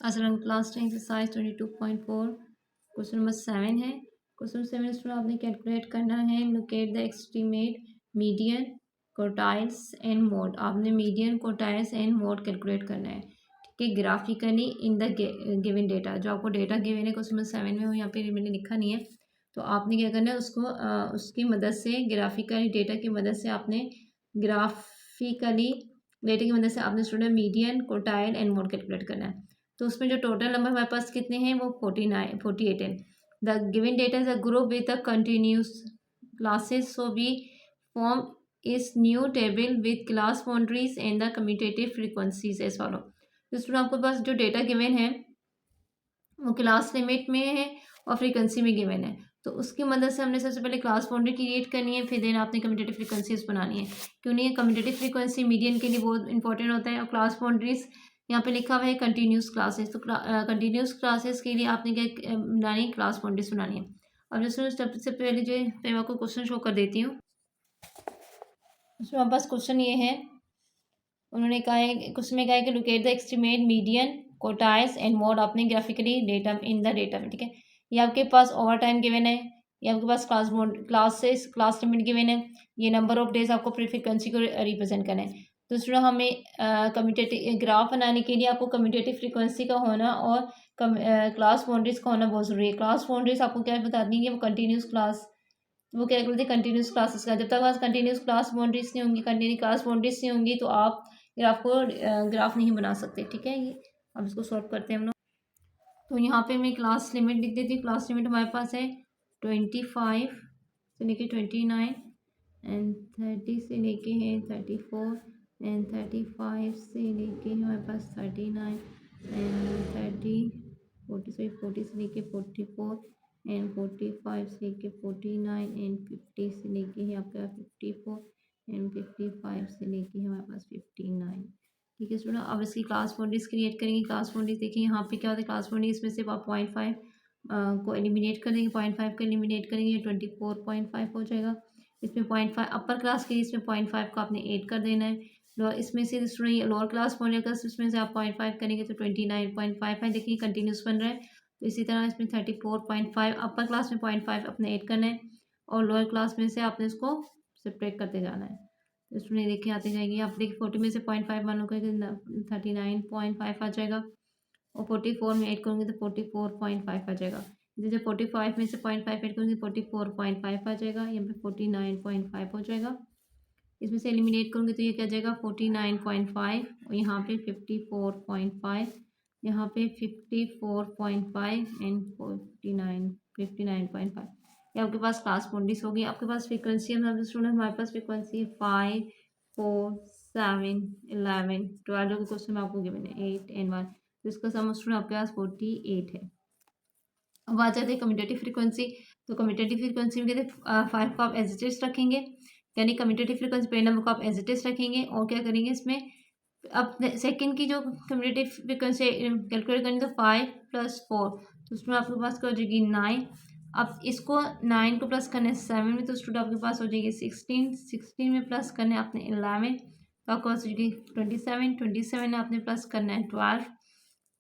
Aslam class 10 exercise 22.4 question number 7 है। Question 7 student आपने calculate करना है locate the estimate median quartiles and mode. आपने median quartiles and mode calculate करना है, ठीक है, graphically in the given data. जो आपको डेटा गिवन है क्वेश्चन नंबर 7 में, वो यहाँ पे मैंने लिखा नहीं है, तो आपने क्या करना है उसको उसकी मदद से, ग्राफिकली डेटा की मदद से आपने ग्राफिकली डेटा की मदद से आपने student median quartile and mode calculate करना है। तो उसमें जो टोटल नंबर हमारे पास कितने हैं वो 48 है। The given data is a group with the continuous classes, so we form इस new table with class boundaries and the cumulative frequencies as follow. इसमें आपके पास जो डेटा गिवन है वो क्लास लिमिट में है और फ्रीक्वेंसी में गिवन है, तो उसकी मदद से हमने सबसे पहले क्लास बाउंड्री क्रिएट करनी है, फिर देन आपने कम्यूटेटिव फ्रीक्वेंसीज बनानी है। क्यों नहीं है, कम्यूटेटिव फ्रीक्वेंसी मीडियन के लिए बहुत इंपॉर्टेंट होता है। और क्लास बाउंड्रीज यहाँ पे लिखा हुआ है कंटिन्यूस क्लासेस, तो कंटिन्यूस क्लासेस के लिए आपने क्या बनानी है, क्लास बाउंड्रीज बनानी है। अब जैसे सबसे पहले जो मैं आपको क्वेश्चन शो कर देती हूँ। उसमें हमारे पास क्वेश्चन ये है, उन्होंने कहा है, क्वेश्चन में कहा है कि locate the estimate median quartiles and mode आपने graphically data in the data में, ठीक है। ये आपके पास ओवर टाइम गिवन है, ये आपके पास क्लास लिमिट गिवन है, ये नंबर ऑफ डेज आपको फ्रीक्वेंसी को रिप्रेजेंट करना है। दूसरा हमें कम्यूटेटिव ग्राफ बनाने के लिए आपको कम्यूटेटिव फ्रीक्वेंसी का होना और क्लास बाउंड्रीज का होना बहुत ज़रूरी है। क्लास बाउंड्रीज आपको क्या बता दी है, वो कंटिन्यूस क्लास, वो क्या बोलते हैं कंटिन्यूस क्लासेस का। जब तक पास कंटिन्यूस क्लास बाउंड्रीज नहीं होंगी, कंटिन्यू क्लास बाउंड्रीज नहीं होंगी, तो आप ग्राफ को ग्राफ नहीं बना सकते, ठीक है। ये अब इसको सॉल्व करते हैं हम लोग। तो यहाँ पे मैं क्लास लिमिट लिख देती हूँ। क्लास लिमिट हमारे पास है 25 से लेके 29 एंड 30 से लेके है 34 एंड 35 से लेके हमारे पास 39 एंड 40 से लेके 44 एंड 45 से लेके 49 एंड 50 से लेके है आपका 54 एंड 55 से लेके हमारे पास 59, ठीक है स्टूडेंट। अब इसकी क्लास बाउंड्रीज क्रिएट करेंगे। क्लास बाउंड्रीज देखिए यहाँ पे क्या होता है, क्लास बाउंड्रीज में से आप 0.5 को एलिमिनेट कर देंगे, 0.5 को एलिमिनेट करेंगे 24.5 हो जाएगा। इसमें 0.5 अपर क्लास के लिए, इसमें 0.5 को आपने ऐड कर देना है। इसमें से स्टूडेंट लोअर क्लास बाउंड्री का, इसमें से आप 0.5 करेंगे तो 29.5 है। देखिए कंटिन्यूस बन रहा है, तो इसी तरह इसमें 34.5 अपर क्लास में 0.5 अपने ऐड करना है और लोअर क्लास में से आपने इसको सब्ट्रैक्ट करते जाना है। तो स्टूडेंट देखिए आते जाएंगे, आप देखिए 40 में से 0.5 मान लो कि 39.5 आ जाएगा और 44 में ऐड करूँगी तो 44.5 आ जाएगा। जैसे 45 में से 0.5 ऐड करूँगी 44.5 आ जाएगा, यहाँ पे 49.5 हो जाएगा। इसमें से एलिमिनेट करूँगी तो ये क्या जाएगा 49.5 और यहाँ पे 54.5, यहाँ पे 54.5 एंड 59.5। ये आपके पास क्लास बाउंड्रीज होगी। आपके पास फ्रीक्वेंसी है स्टूडेंट, हमारे पास फ्रीक्वेंसी है 5, 4, 7, 11, 12 के क्वेश्चन में आपको गिवन है 8 एंड 1, तो इसका सम स्टूडेंट आपके पास 48 है। अब आ जाते हैं कम्यूटेटिव फ्रीक्वेंसी। तो कम्यूटेटिव फ्रीक्वेंसी में कहते हैं 5 को आप एज इट इज रखेंगे, यानी कम्यूटेटिव फ्रीक्वेंसी पे नंबर को आप एज इट इज रखेंगे और क्या करेंगे इसमें अब सेकंड की जो कम्यूटेटिव फ्रीक्वेंसी कैलकुलेट करेंगे तो 5 + 4, तो उसमें आपके पास क्या हो जाएगी 9। अब इसको 9 को प्लस करने 7 में, तो स्टूडेंट आपके पास हो जाएगी 16 में प्लस करने आपने 11, तो आपके पास हो जाएगी 27 में आपने प्लस करना है 12,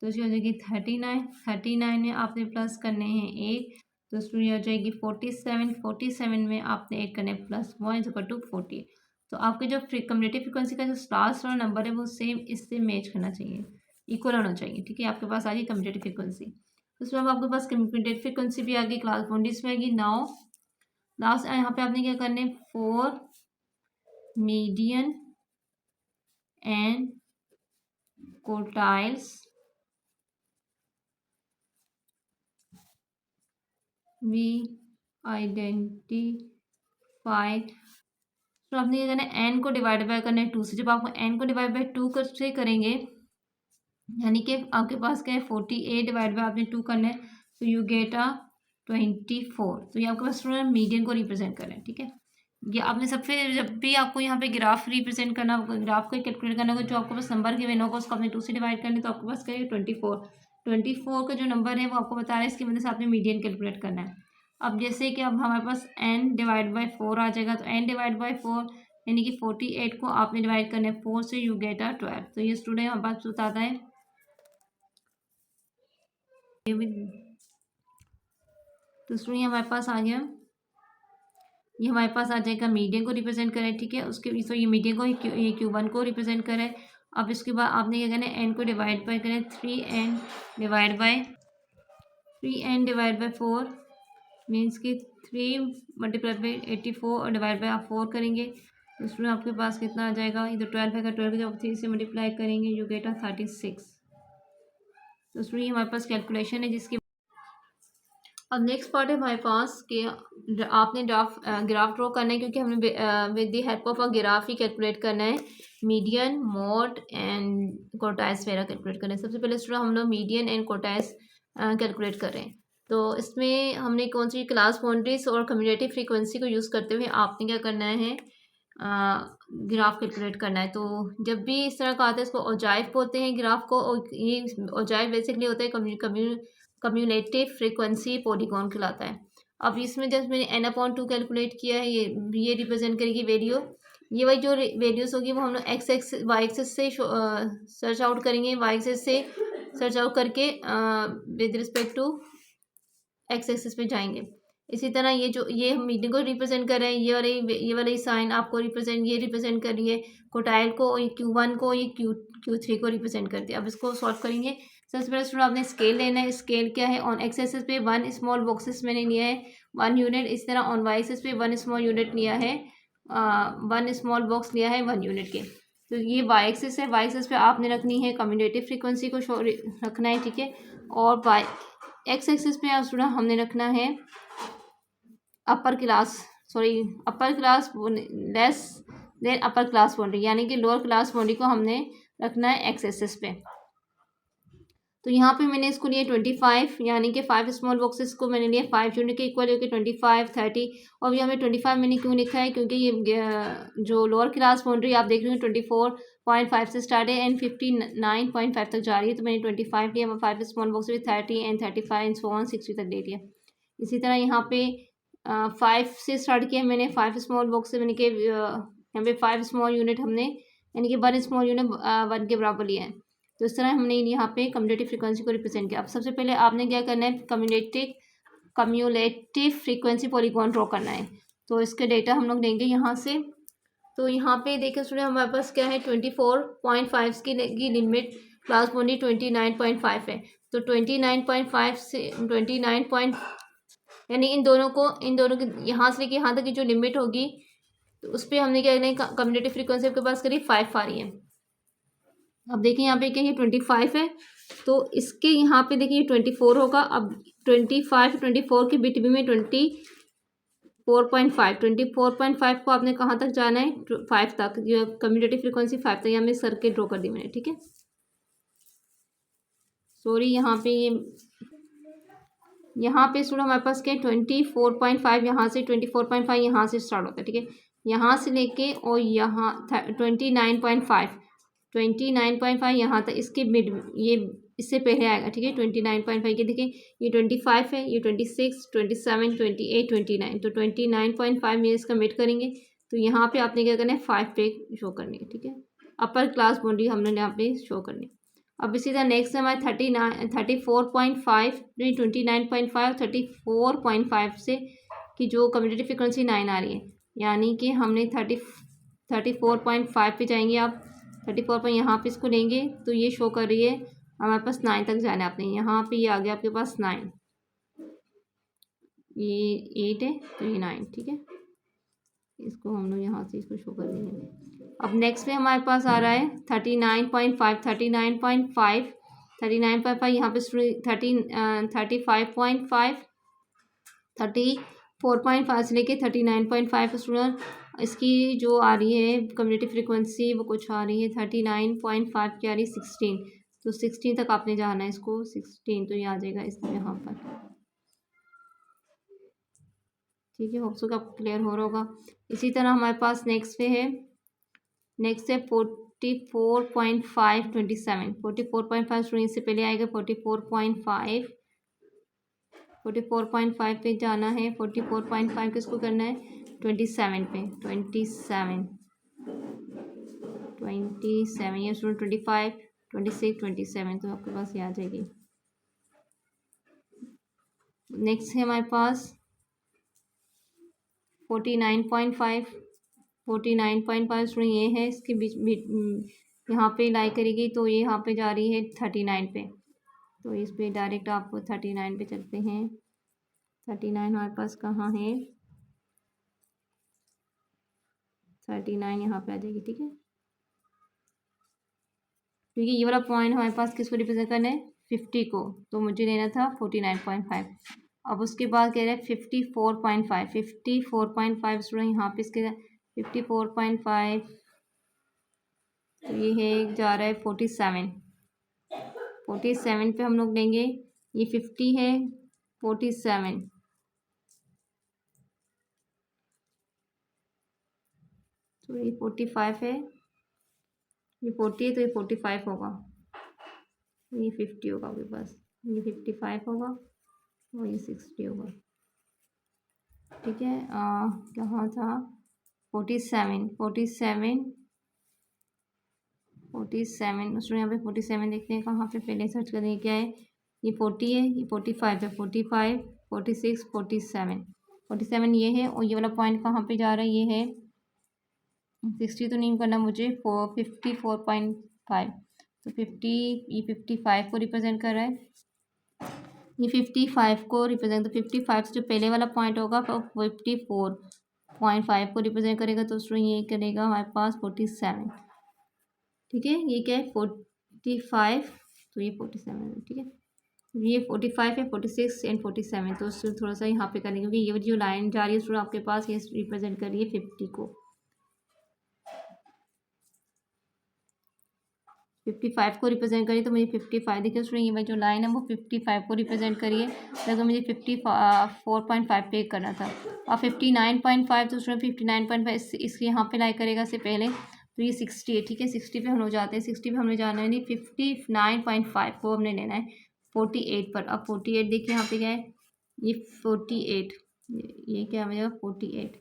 तो इसकी हो जाएगी 39 में आपने प्लस करने हैं 8, तो स्टूडेंट हो जाएगी 47 में आपने ऐड करने +1 = 40। तो आपके जो कम्यूटेटिव फ्रीक्वेंसी का जो लास्ट वाला नंबर है वो सेम इससे मैच करना चाहिए, इक्वल होना चाहिए, ठीक है। आपके पास आ गई कम्यूटेटिव फ्रीक्वेंसी। उसमें अब आपके पास कम्यूटेटिव फ्रीक्वेंसी भी आ गई, क्लास बाउंड्रीज में आएगी। नाउ लास्ट यहाँ पे आपने क्या करने, 4 median and quartiles we identify. तो आपने क्या करना है, एन को डिवाइड बाय करना है 2 से। जब आप एन को डिवाइड बाय 2 से करेंगे, यानी कि आपके पास क्या है 48 डिवाइड बाय आपने 2 करना है, तो यू गेट 24। तो ये आपके पास स्टूडेंट मीडियन को रिप्रेजेंट कर रहे हैं, ठीक है। ये आपने सबसे, जब भी आपको यहाँ पे ग्राफ रिप्रेजेंट करना, ग्राफ को कैलकुलेट करना होगा, जो आपके पास नंबर गिवन होगा उसको आपने 2 से डिवाइड करना है, तो आपके पास क्या है 24 का जो नंबर है वो आपको बता रहा है, इसकी वजह से आपने मीडियन कैलकुलेट करना है। अब जैसे कि अब हमारे पास n डिवाइड बाई 4 आ जाएगा, तो n डिवाइड बाई 4 यानी कि 48 को आपने डिवाइड करना है 4 से, यू गेट 12। तो ये स्टूडेंट हमारे पास बताता है तो स्टूडेंट हमारे पास आ गया, ये हमारे पास आ जाएगा मीडियन को रिप्रेजेंट करें, ठीक है। उसके तो ये मीडियन को ये Q1 को रिप्रेजेंट करें। अब इसके बाद आपने क्या करना है, एन को डिवाइड बाय करें, 3n डिवाइड बाय 4 मीन्स कि 3 मल्टीप्लाई बाई 84 और डिवाइड बाय आप 4 करेंगे तो उसमें आपके पास कितना आ जाएगा, ये तो 12 है, 12 को जब 3 से मल्टीप्लाई करेंगे यू गेट 36। तो उसमें हमारे पास कैलकुलेशन है जिसकी। अब नेक्स्ट पार्ट है हमारे पास कि आपने ग्राफ ड्रॉ करना है, क्योंकि हमें with the help of a graph he calculate करना है मीडियन, मोड एंड क्वार्टाइल्स वगैरह कैलकुलेट करना है। सबसे पहले स्टूडेंट हम लोग मीडियन एंड क्वार्टाइल्स कैलकुलेट कर रहे हैं। तो इसमें हमने कौन सी क्लास बाउंड्रीज और कम्यूटेटिव फ्रीक्वेंसी को यूज़ करते हुए आपने क्या करना है, ग्राफ कैलकुलेट करना है। तो जब भी इस तरह का आता है इसको ओजाइव बोलते हैं ग्राफ को, और ये ओजाइव बेसिकली होता है कम्यूलेटिव फ्रीक्वेंसी पॉलीगॉन कहलाता है। अब इसमें जब मैंने n/2 कैलकुलेट किया है, ये रिप्रेजेंट करेगी वैल्यू, ये वाली जो वैल्यूज़ होगी वो हम लोग एक्स एक्स वाई एक्सेस से सर्च आउट करेंगे, वाई एक्सेस से सर्च आउट करके with respect to X axis पे जाएंगे। इसी तरह ये जो ये हम मीडियन को रिप्रेजेंट कर रहे हैं, ये वाली साइन आपको ये रिप्रेजेंट कर रही है कोटाइल को, और ये Q1 को, ये Q3 को रिप्रेजेंट करती है। अब इसको सॉल्व करेंगे। सबसे पहले स्टूडेंट आपने स्केल लेना है। स्केल क्या है, ऑन एक्स एक्सिस पे 1 स्मॉल बॉक्सेस मैंने लिया है 1 यूनिट, इस तरह ऑन वाई एक्सिस पे 1 स्मॉल यूनिट लिया है, 1 स्मॉल बॉक्स लिया है 1 यूनिट के। तो ये वाई एक्सिस है, वाई एक्सिस पे आपने रखनी है कम्यूटेटिव फ्रीक्वेंसी को रखना है, ठीक है। और वाई एक्स एक्सिस पे स्टूडेंट हमने रखना है upper class less than upper class boundary, यानी कि लोअर क्लास बाउंड्री को हमने रखना है एक्स एक्सिस पे। तो यहाँ पे मैंने इसको लिया 25, यानी कि 5 स्मॉल बॉक्सेस को मैंने लिया 5 यूनिट के इक्वल, क्योंकि 25, 30। और यहाँ में 25 मैंने क्यों लिखा है, क्योंकि ये जो लोअर क्लास बाउंड्री आप देख रहे हो 24.5 से स्टार्ट है एंड 59.5 तक जा रही है। तो मैंने 25 लिया, 5 स्मॉल बॉक्स में 30 एंड 35 एंड सो ऑन 60 तक ले लिया। इसी तरह यहाँ पे 5 से स्टार्ट किया मैंने, 5 स्मॉल बॉक्स से मैंने कि यहाँ पे 5 स्मॉल यूनिट हमने, यानी कि 1 स्मॉल यूनिट 1 के बराबर लिया है। तो इस तरह हमने यहाँ पे कम्यूलेटिव फ्रीक्वेंसी को रिप्रेजेंट किया। अब सबसे पहले आपने क्या करना है, कम्यूलेटिव फ्रीक्वेंसी पॉलीगॉन ड्रॉ करना है। तो इसके डेटा हम लोग लेंगे यहाँ से। तो यहाँ पे देखिए स्टूडेंट हमारे पास क्या है, 24.5 की लिमिट, क्लास बाउंड्री 29.5 है। तो 29.5 से 29. यानी इन दोनों की यहाँ से लेके यहाँ तक की जो लिमिट होगी, तो उस पर हमने क्या करना है, कम्यूलेटिव फ्रीक्वेंसी आपके पास करीब 5 आ रही है। अब देखिए यहाँ पे क्या ये 25 है, तो इसके यहाँ पे देखिए 24 होगा। अब 24 के बीच में 24.5 को आपने कहाँ तक जाना है, 5 तक, जो कम्यूटेटिव फ्रीक्वेंसी 5 तक। यहाँ में सर्किट ड्रॉ कर दी मैंने, ठीक है। सॉरी, यहाँ पे स्टूडेंट हमारे पास क्या है 24.5, यहाँ से 24.5 यहाँ से स्टार्ट होता है, ठीक है। यहाँ से लेके और यहाँ 29.5 यहाँ तक, इसके मिड, ये इससे पहले आएगा, ठीक है। 29.5 के देखिए ये 25 है, ये 26, 27, 28, 29। तो 29.5 में इसका मिड करेंगे। तो यहाँ पे आपने क्या करना है, 5 पे शो करनी है, ठीक है। अपर क्लास बाउंड्री हमने यहाँ पे शो करनी है। अब इसी तरह नेक्स्ट हमारे 34.5 नहीं 29.5 34.5 से कि जो कम्यूटेटिव फ्रीक्वेंसी 9 आ रही है, यानी कि हमने 34.5 पे जाएंगे। आप 34 पर यहाँ पे इसको लेंगे तो ये शो कर रही है हमारे पास 9 तक जाना है आपने। यहाँ पे ये आ गया आपके पास 9, ये 8 है तो ये 9, ठीक है। इसको हम लोग यहाँ से इसको शो कर देंगे। अब नेक्स्ट में हमारे पास आ रहा है 39.5 यहाँ पे 35.5 34.5 से लेके 39.5 स्टूडेंट, इसकी जो आ रही है कम्यूटेटिव फ्रीक्वेंसी वो कुछ आ रही है 39.5 की आ रही है 16। तो 16 तक आपने जाना है इसको, 16 तो ये आ जाएगा इस यहाँ पर, ठीक है। होप सो आपको क्लियर हो रहा होगा। इसी तरह हमारे पास नेक्स्ट है 44.5 27 44.5 स्टूडेंट से पहले आएगा 44.5 पे जाना है। 44.5 किसको करना है, 27 पे, 27 ये स्टूडेंट 25 26 27, तो आपके पास ये आ जाएगी। नेक्स्ट है हमारे पास 49.5। 49.5 स्टूडेंट ये है, इसके यहाँ पे लाई करेगी तो ये यहाँ पे जा रही है 39 पे, तो इस पे डायरेक्ट आप 39 पे चलते हैं। 39 हमारे पास कहाँ है, 39 यहाँ पे आ जाएगी, ठीक है। क्योंकि ये वाला पॉइंट हमारे पास किसको रिप्रेजेंट करना है, 50 को, तो मुझे लेना था 49.5। अब उसके बाद कह रहे हैं 54.5। 54.5 स्टूडेंट यहाँ पे इसके 54.5, तो ये है जा रहा है 47। 47 पे हम लोग लेंगे, ये 50 है, 47, तो ये 45 है, ये 40 है, तो ये 45 होगा, ये 50 होगा आपके पास, ये 55 होगा और ये 60 होगा, ठीक है। कहाँ था, 47 उसमें यहाँ पे 47 देखते हैं कहाँ पे, पहले सर्च करेंगे क्या है, ये 40 है, ये 45 है, 45, 46, 47, 47 ये है, और ये वाला पॉइंट कहाँ पे जा रहा है, ये है 60 तो नहीं करना मुझे, 54.5, तो 50, ये 55 को रिप्रेजेंट कर रहा है, ये 55 को रिप्रेजेंट, तो 55 से जो पहले वाला पॉइंट होगा वो 54.5 को रिप्रेजेंट करेगा, तो उसमें ये करेगा हमारे पास 47, ठीक है। ये क्या है 45, तो ये 47, ठीक है। ये 45 है, 46 एंड 47, तो उससे थोड़ा सा यहाँ पे करेंगे, क्योंकि ये जो लाइन जा रही है उसमें आपके पास ये रिप्रेजेंट कर रही है 50 को। 55 को रिप्रेजेंट करिए, तो मुझे 55 देखिए उसमें ये जो लाइन है वो 55 को रिप्रेजेंट करिए, तो मुझे 54.5 पे करना था, और 59.5, तो उसमें 59.5 इसके यहाँ पे लाई करेगा से पहले, तो ये 60 है, ठीक है। 60 पे हम लोग जाते हैं, 60 पे हमें जाना है नहीं, 59.5 को हमने लेना है 48 पर। अब 48 देखिए यहाँ पे क्या है, ये 48, ये क्या हो जाएगा 48,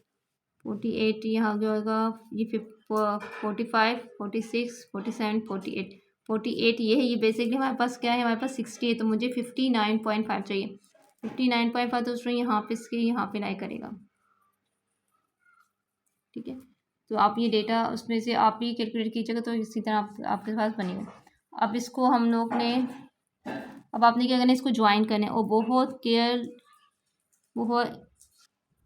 48 यहाँ क्या होगा, ये 45, 46, 47, 48, 48 ये है, ये बेसिकली हमारे पास क्या है, हमारे पास 60 है, तो मुझे 59.5 चाहिए। 59.5 तो उसमें यहाँ पे इसके यहाँ पे लाई करेगा, ठीक है। तो आप ये डेटा उसमें से आप ही कैलकुलेट कीजिएगा, तो इसी तरह आपके पास बनेगा। अब इसको हम लोग ने, अब आपने क्या करना है, इसको ज्वाइन करना है, और बहुत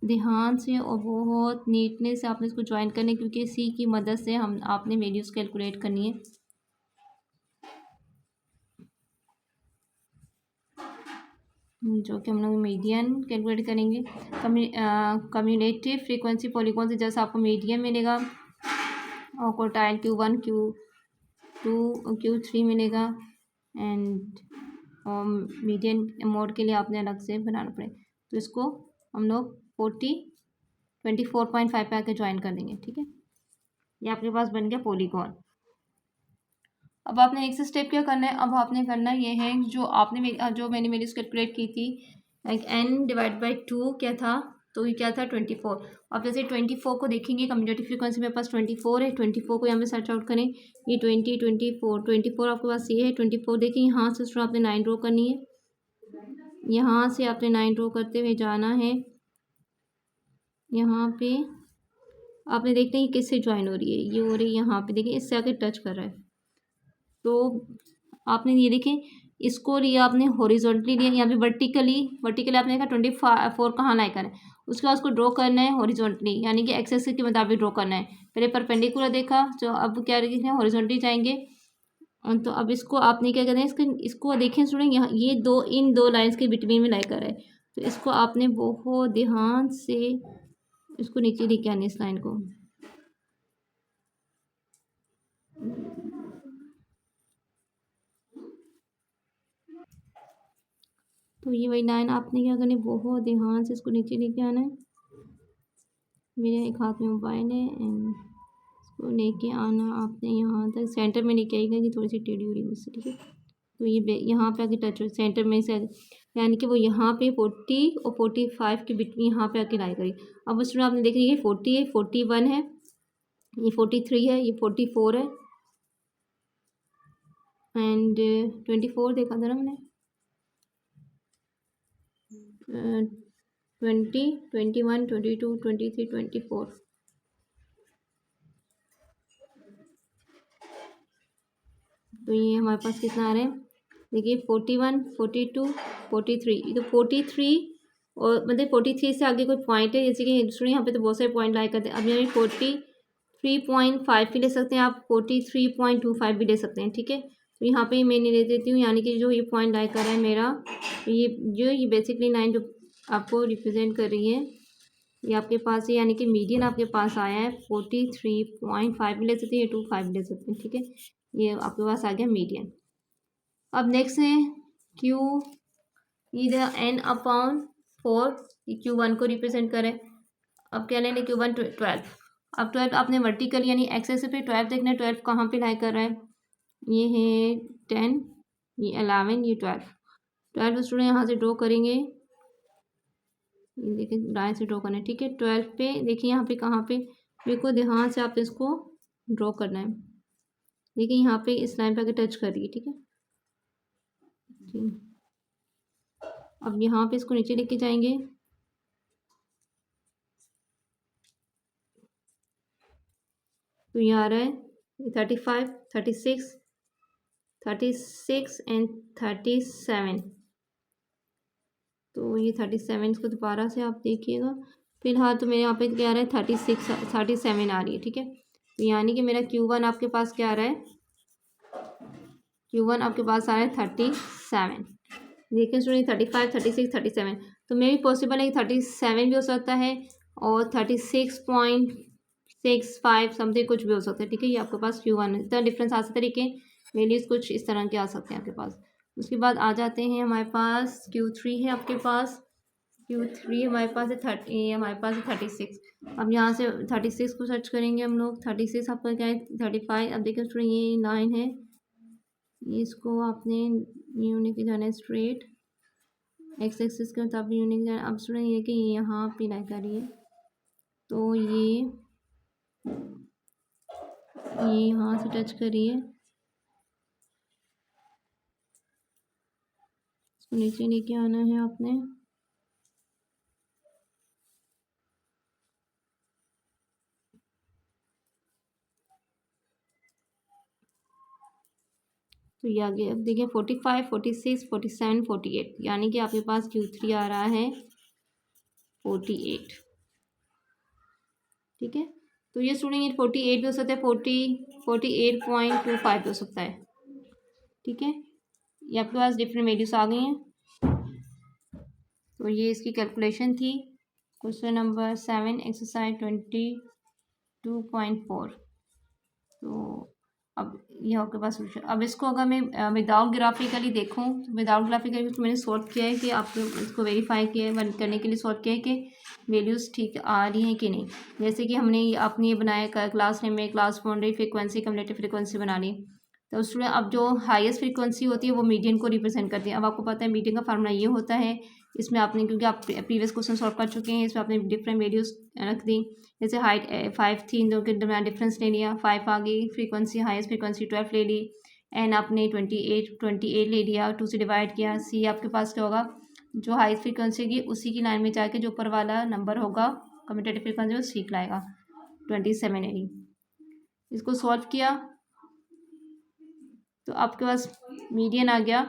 ध्यान से और बहुत नीटनेस से आपने इसको ज्वाइन करना है, क्योंकि इसी की मदद से हम आपने वैल्यूज़ कैलकुलेट करनी है। जो कि हम लोग मीडियन कैलकुलेट करेंगे। कम्युलेटिव फ्रीक्वेंसी पॉलीगॉन से जैसा आपको मीडियन मिलेगा, और क्वार्टाइल Q1, Q2, Q3 मिलेगा, एंड मीडियन मोड के लिए आपने अलग से बनाना पड़ेगा। तो इसको हम लोग 24.5 पे आके ज्वाइन कर देंगे, ठीक है। ये आपके पास बन गया पॉलीगॉन। अब आपने नेक्स्ट स्टेप क्या करना है, अब आपने करना ये है, जो आपने जो मैंने मेरी कैलकुलेट की थी, लाइक n डिवाइड बाई 2 क्या था, तो ये क्या था 24। अब जैसे 24 को देखेंगे, कम्यूटेटिव फ्रीक्वेंसी मेरे पास 24 है, 24 को यहाँ पे सर्च आउट करें, ये 24 आपके पास ये है। 24 देखिए, यहाँ से आपने 9 ड्रॉ करनी है, यहाँ से आपने 9 ड्रॉ करते हुए जाना है, यहाँ पे आपने देखना है किससे ज्वाइन हो रही है, ये हो रही है यहाँ पे, देखिए इससे आके टच कर रहा है, तो आपने ये देखें, इसको लिया आपने हॉरिजॉन्टली लिया, यहाँ पे वर्टिकली आपने देखा 24 कहाँ लाइक करना है, उसके बाद उसको ड्रॉ करना है हॉरिजॉन्टली, यानी कि एक्सेस के मुताबिक ड्रॉ करना है। पहले परपेंडिकुलर देखा, जो अब क्या है हॉरिजॉन्टली जाएंगे, तो अब इसको आपने क्या करना है, इसको देखें स्टूडेंट, यहाँ ये इन दो लाइन्स के बिटवीन में लाइक कर रहा है, तो इसको आपने बहुत ध्यान से इसको नीचे लेके आना है, इस लाइन को। तो ये वही लाइन आपने क्या करना है, बहुत ध्यान से इसको नीचे लेके आना है। मेरे एक हाथ में मोबाइल है, एंड इसको लेके आना आपने यहाँ तक, सेंटर में लेके आएगा, कि थोड़ी सी टेढ़ी हो रही है मुझसे, ठीक है। तो ये यहाँ पे आके टच हो सेंटर में से, यानी कि वो यहाँ पे 40 और 45 के बिटवीन यहाँ पे आके लाई करी। अब उसमें आपने देख लीजिए 40 है, 41 है, ये 43 है, ये 44 है, एंड 24 देखा था ना मैंने, 20, 21, 22, 23, 24। तो ये हमारे पास कितना आ रहा है, देखिए 41, 42, 43। ये तो 43 और मतलब 43 से आगे कोई पॉइंट है, जैसे कि स्टूडेंट यहाँ पे तो बहुत सारे पॉइंट लाइक करते हैं। अब यहाँ 43.5 भी ले सकते हैं आप, 43.25 भी ले सकते हैं, ठीक है। तो यहाँ पे मैं नहीं ले देती हूँ, यानी कि जो ये पॉइंट लाइक कर रहा है मेरा, ये बेसिकली लाइन जो आपको रिप्रेजेंट कर रही है, ये आपके पास है, यानी कि मीडियन आपके पास आया है 43.5 भी ले सकते हैं या 25 भी ले सकते हैं, ठीक है। ये आपके पास आ गया मीडियन। अब नेक्स्ट है क्यू इधर एन अपॉन 4, Q1 को रिप्रेजेंट करें। अब क्या लेंगे, Q1 12। अब 12 आपने वर्टिकल यानी एक्सेस पे 12 देखना है, 12 कहाँ पे लाई कर रहा है, ये है 10, ये 11, ये 12 स्टूडेंट यहाँ से ड्रॉ करेंगे, ये देखिए लाइन से ड्रॉ करना है, ठीक है। 12 पे देखिए यहाँ पे कहाँ पे, बिल्कुल ध्यान से आप इसको ड्रॉ करना है। देखिए यहाँ पे इस लाइन पे आके टच कर रही है, ठीक है। अब यहाँ पे इसको नीचे लेके जाएंगे, तो ये आ रहा है 35, 36, 36 एंड 37। तो ये 37 को दोबारा से आप देखिएगा। फिलहाल तो मेरे यहाँ पे क्या आ रहा है 36, 37 आ रही है, ठीक है। तो यानी कि मेरा Q1 आपके पास क्या आ रहा है, Q1 आपके पास आ रहा है 37। देखिए स्टूडेंट 35, 36, 37, तो मे भी पॉसिबल है कि 37 भी हो सकता है और 36.65 समथिंग कुछ भी हो सकता है, ठीक है। ये आपके पास Q1 है, इतना डिफरेंस आ सकता है, ठीक है। वैल्यूज कुछ इस तरह के आ सकते हैं आपके पास। उसके बाद आ जाते हैं हमारे पास Q3 है आपके पास, Q3 हमारे पास है 30, हमारे पास है 36। अब यहाँ से 36 को सर्च करेंगे हम लोग, 36 आपका क्या है 35। अब देखिए स्टूडेंट ये 9 है, इसको आपने यूँ लेके जाना है स्ट्रेट, एक्स एक्सिस के मुताबिक यूँ लेके जाना। अब स्टूडेंट ये कि यहाँ पे लाइक करिए, तो ये यहाँ से टच करिए, इसको नीचे लेके आना है आपने। तो ये आगे अब देखिए 45, 46, 47, 48, यानी कि आपके पास Q3 आ रहा है 48, ठीक है। तो ये स्टूडेंट ये 48 भी हो सकता है, 48.25 भी हो सकता है, ठीक है। ये आपके पास डिफरेंट वैल्यूज आ गई हैं। तो ये इसकी कैलकुलेशन थी। Question number 7 exercise 22.4। तो अब ये आपके पास सोल्यूशन। अब इसको अगर मैं विदाउट ग्राफिकली देखूँ, तो विदाउट ग्राफिकली तो मैंने सॉल्व किया है कि आप इसको वेरीफाई किया है, करने के लिए सॉल्व किया है कि वैल्यूज़ ठीक आ रही हैं कि नहीं। जैसे कि आपने ये बनाया क्लास नेम में class boundary frequency cumulative frequency बना ली। तो स्टूडेंट अब जो हाईएस्ट फ्रीक्वेंसी होती है वो मीडियन को रिप्रेजेंट करती है। अब आपको पता है मीडियन का फार्मूला ये होता है, इसमें आपने क्योंकि आप प्रीवियस क्वेश्चन सॉल्व कर चुके हैं, इसमें आपने डिफरेंट वैल्यूज रख दी। जैसे हाइट 5 थी, इन दोनों के दरमियान डिफरेंस ले लिया, 5 आ गई, फ्रीक्वेंसी हाईएस्ट फ्रीक्वेंसी 12 ले ली, एन आपने 28 ले लिया, 2 से डिवाइड किया। सी आपके पास क्या होगा, जो हाईएस्ट फ्रीक्वेंसी की उसी की लाइन में जाके जो ऊपर वाला नंबर होगा कम्यूटेटिव फ्रीक्वेंसी वो सीख लाएगा, 27 एडी। इसको सॉल्व किया तो आपके पास मीडियन आ गया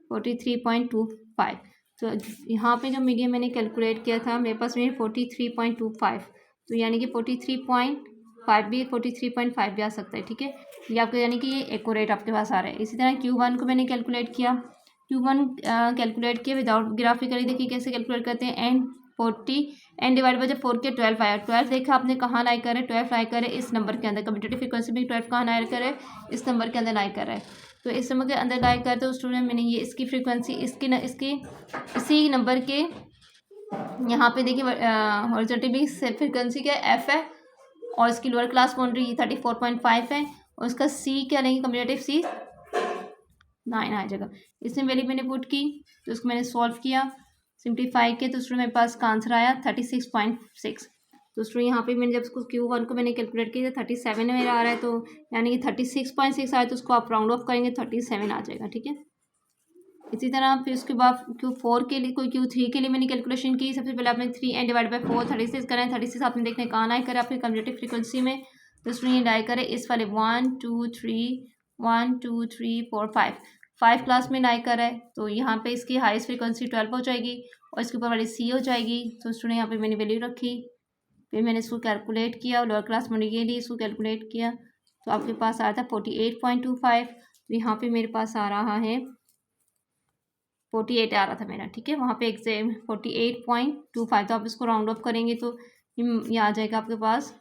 43.25। तो यहाँ पे जो मीडियन मैंने कैलकुलेट किया था मेरे पास में 43.25, तो यानी कि 43.5 भी 43.5 भी आ सकता है, ठीक है। ये आपको यानी कि ये एक्यूरेट आपके पास आ रहा है। इसी तरह Q1 को मैंने कैलकुलेट किया, Q1 कैलकुलेट किया विदाउट ग्राफिकली। देखिए कैसे कैलकुलेट करते हैं, एन 40 एन डिवाइड बाय जब 4 के 12 आया, 12 देखा आपने कहाँ लाई कर है, 12 लाई करे इस नंबर के अंदर, कम्यूटेटिव फ्रीक्वेंसी में 12 कहाँ लाई करे, इस नंबर के अंदर लाई कर रहा है। तो इस नंबर के अंदर लाई करते तो स्टूडेंट मैंने ये इसकी फ्रीक्वेंसी इसकी इसी नंबर के यहाँ पे देखिए हॉरिजॉन्टली फ्रीक्वेंसी क्या एफ है और इसकी लोअर क्लास बाउंड्री 34.5 है और उसका सी क्या लेंगे कम्यूटेटिव सी 9 आ जाएगा। इसमें वैल्यू मैंने पुट की तो उसको मैंने सॉल्व किया, सिंप्लीफाई किया, तो स्टूडेंट मेरे पास का आंसर आया 36.6। तो स्टूडेंट यहाँ पे मैंने जब उसको Q1 को मैंने कैलकुलेट किया 37 मेरा आ रहा है, तो यानी कि 36.6 आया, तो उसको आप राउंड ऑफ करेंगे 37 आ जाएगा, ठीक है। इसी तरह फिर उसके बाद Q4 के लिए कोई Q3 के लिए मैंने कैलकुलेशन की। सबसे पहले आपने 3n डिवाइड बाई 4 36 करें। 36 आपने देखने कहाँ लाए करें आपकी कम्यूटेटिव फ्रीक्वेंसी में, तो उसमें ये लाए करें इस वाले 1 2 3 4 5 क्लास में लाए करें। तो यहाँ पे इसकी हाईएस्ट फ्रीक्वेंसी 12 हो जाएगी और इसके ऊपर वाली C हो जाएगी। तो स्टूडेंट यहाँ पे मैंने वैल्यू रखी, फिर मैंने इसको कैलकुलेट किया और लोअर क्लास में ये लिए इसको कैलकुलेट किया तो आपके पास आया था 48.25। तो यहाँ पे मेरे पास आ रहा है 48 आ रहा था मेरा, ठीक है। वहाँ पे एग्जाम 48.25, तो आप इसको राउंड अप करेंगे तो ये आ जाएगा आपके पास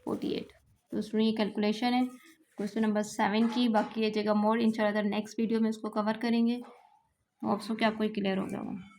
48। तो उसमें ये कैलकुलेशन है क्वेश्चन नंबर 7 की। बाकी ये जगह मोर इंशाल्लाह नेक्स्ट वीडियो में इसको कवर करेंगे। होप्स हो कि आपको क्लियर हो गया होगा।